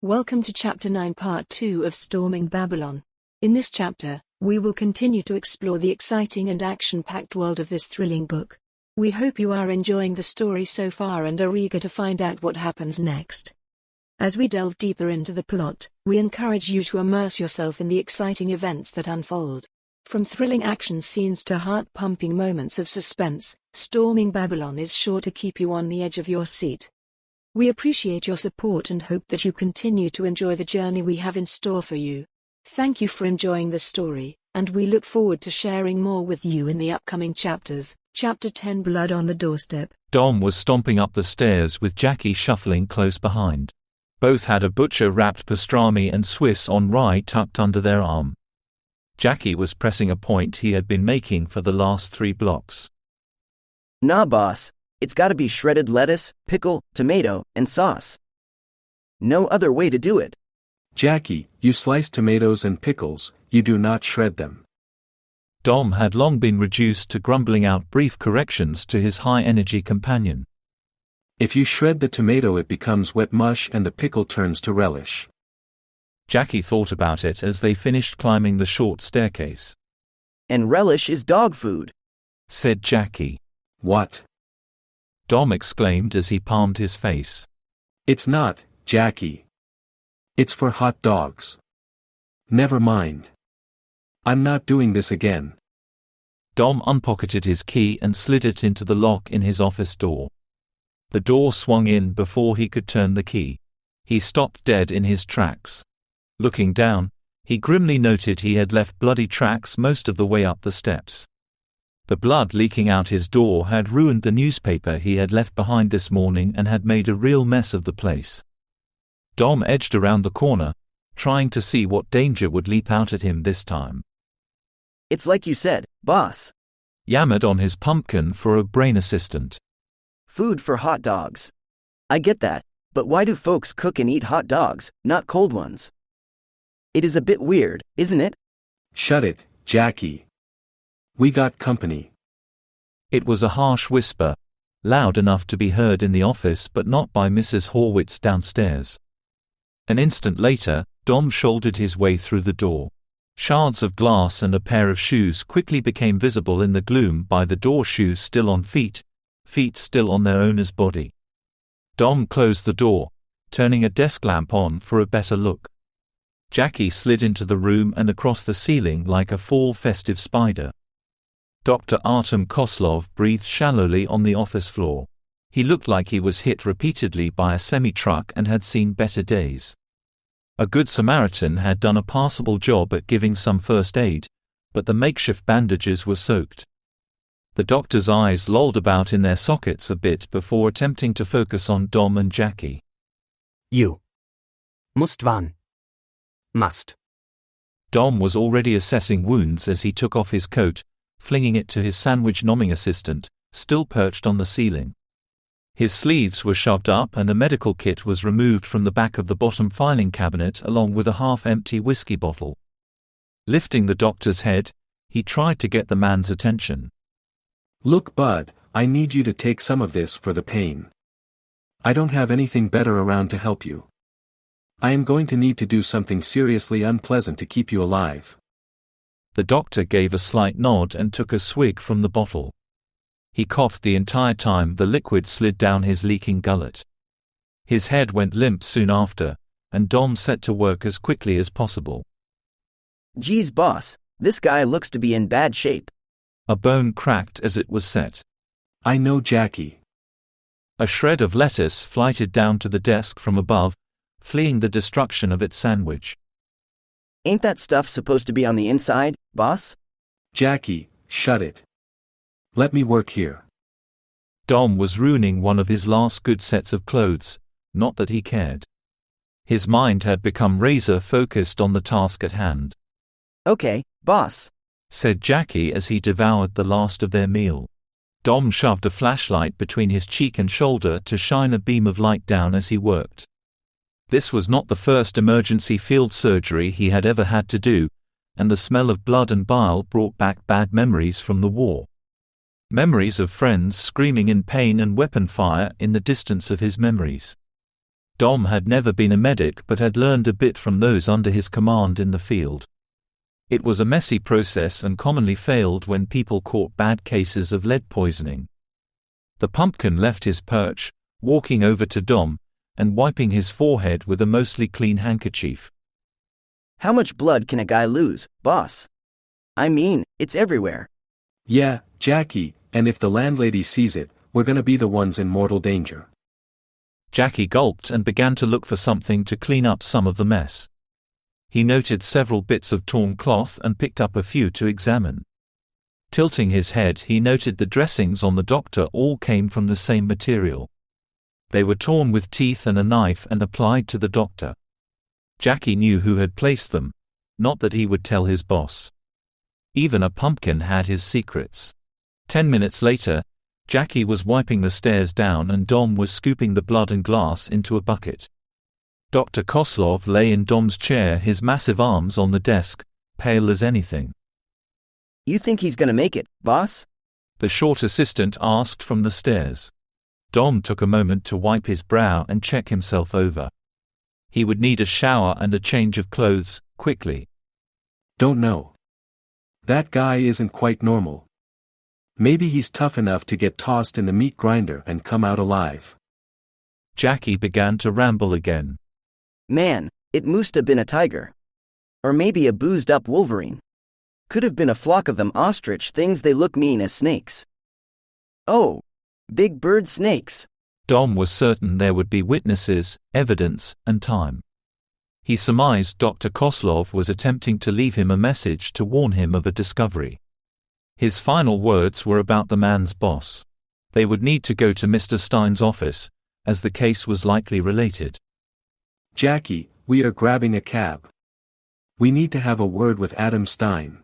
Welcome to Chapter 9 Part 2 of Storming Babylon. In this chapter, we will continue to explore the exciting and action-packed world of this thrilling book. We hope you are enjoying the story so far and are eager to find out what happens next. As we delve deeper into the plot, we encourage you to immerse yourself in the exciting events that unfold. From thrilling action scenes to heart-pumping moments of suspense, Storming Babylon is sure to keep you on the edge of your seat. We appreciate your support and hope that you continue to enjoy the journey we have in store for you. Thank you for enjoying the story, and we look forward to sharing more with you in the upcoming chapters. Chapter 10 Blood on the Doorstep. Dom was stomping up the stairs with Jackie shuffling close behind. Both had a butcher-wrapped pastrami and Swiss on rye tucked under their arm. Jackie was pressing a point he had been making for the last 3 blocks. Nah, boss. It's gotta be shredded lettuce, pickle, tomato, and sauce. No other way to do it. Jackie, you slice tomatoes and pickles, you do not shred them. Dom had long been reduced to grumbling out brief corrections to his high-energy companion. If you shred the tomato it becomes wet mush and the pickle turns to relish. Jackie thought about it as they finished climbing the short staircase. And relish is dog food, said Jackie. What? Dom exclaimed as he palmed his face. It's not, Jackie. It's for hot dogs. Never mind. I'm not doing this again. Dom unpocketed his key and slid it into the lock in his office door. The door swung in before he could turn the key. He stopped dead in his tracks. Looking down, he grimly noted he had left bloody tracks most of the way up the steps. The blood leaking out his door had ruined the newspaper he had left behind this morning and had made a real mess of the place. Dom edged around the corner, trying to see what danger would leap out at him this time. It's like you said, boss. Yammered on his pumpkin for a brain assistant. Food for hot dogs. I get that, but why do folks cook and eat hot dogs, not cold ones? It is a bit weird, isn't it? Shut it, Jackie. We got company. It was a harsh whisper, loud enough to be heard in the office but not by Mrs. Horwitz downstairs. An instant later, Dom shouldered his way through the door. Shards of glass and a pair of shoes quickly became visible in the gloom by the door, shoes still on feet still on their owner's body. Dom closed the door, turning a desk lamp on for a better look. Jackie slid into the room and across the ceiling like a fall festive spider. Dr. Artem Koslov breathed shallowly on the office floor. He looked like he was hit repeatedly by a semi-truck and had seen better days. A good Samaritan had done a passable job at giving some first aid, but the makeshift bandages were soaked. The doctor's eyes lolled about in their sockets a bit before attempting to focus on Dom and Jackie. You must. Dom was already assessing wounds as he took off his coat, flinging it to his sandwich-nomming assistant, still perched on the ceiling. His sleeves were shoved up and a medical kit was removed from the back of the bottom filing cabinet along with a half-empty whiskey bottle. Lifting the doctor's head, he tried to get the man's attention. Look, bud, I need you to take some of this for the pain. I don't have anything better around to help you. I am going to need to do something seriously unpleasant to keep you alive. The doctor gave a slight nod and took a swig from the bottle. He coughed the entire time the liquid slid down his leaking gullet. His head went limp soon after, and Dom set to work as quickly as possible. Geez, boss, this guy looks to be in bad shape. A bone cracked as it was set. I know, Jackie. A shred of lettuce flighted down to the desk from above, fleeing the destruction of its sandwich. Ain't that stuff supposed to be on the inside, boss? Jackie, shut it. Let me work here. Dom was ruining one of his last good sets of clothes, not that he cared. His mind had become razor-focused on the task at hand. Okay, boss, said Jackie as he devoured the last of their meal. Dom shoved a flashlight between his cheek and shoulder to shine a beam of light down as he worked. This was not the first emergency field surgery he had ever had to do, and the smell of blood and bile brought back bad memories from the war. Memories of friends screaming in pain and weapon fire in the distance of his memories. Dom had never been a medic but had learned a bit from those under his command in the field. It was a messy process and commonly failed when people caught bad cases of lead poisoning. The pumpkin left his perch, walking over to Dom, and wiping his forehead with a mostly clean handkerchief. How much blood can a guy lose, boss? I mean, it's everywhere. Yeah, Jackie, and if the landlady sees it, we're gonna be the ones in mortal danger. Jackie gulped and began to look for something to clean up some of the mess. He noted several bits of torn cloth and picked up a few to examine. Tilting his head, he noted the dressings on the doctor all came from the same material. They were torn with teeth and a knife and applied to the doctor. Jackie knew who had placed them, not that he would tell his boss. Even a pumpkin had his secrets. 10 minutes later, Jackie was wiping the stairs down and Dom was scooping the blood and glass into a bucket. Dr. Koslov lay in Dom's chair, his massive arms on the desk, pale as anything. You think he's gonna make it, boss? The short assistant asked from the stairs. Dom took a moment to wipe his brow and check himself over. He would need a shower and a change of clothes, quickly. Don't know. That guy isn't quite normal. Maybe he's tough enough to get tossed in the meat grinder and come out alive. Jackie began to ramble again. Man, it must have been a tiger. Or maybe a boozed-up Wolverine. Could have been a flock of them ostrich things, they look mean as snakes. Oh, big bird snakes. Dom was certain there would be witnesses, evidence, and time. He surmised Dr. Koslov was attempting to leave him a message to warn him of a discovery. His final words were about the man's boss. They would need to go to Mr. Stein's office, as the case was likely related. Jackie, we are grabbing a cab. We need to have a word with Adam Stein.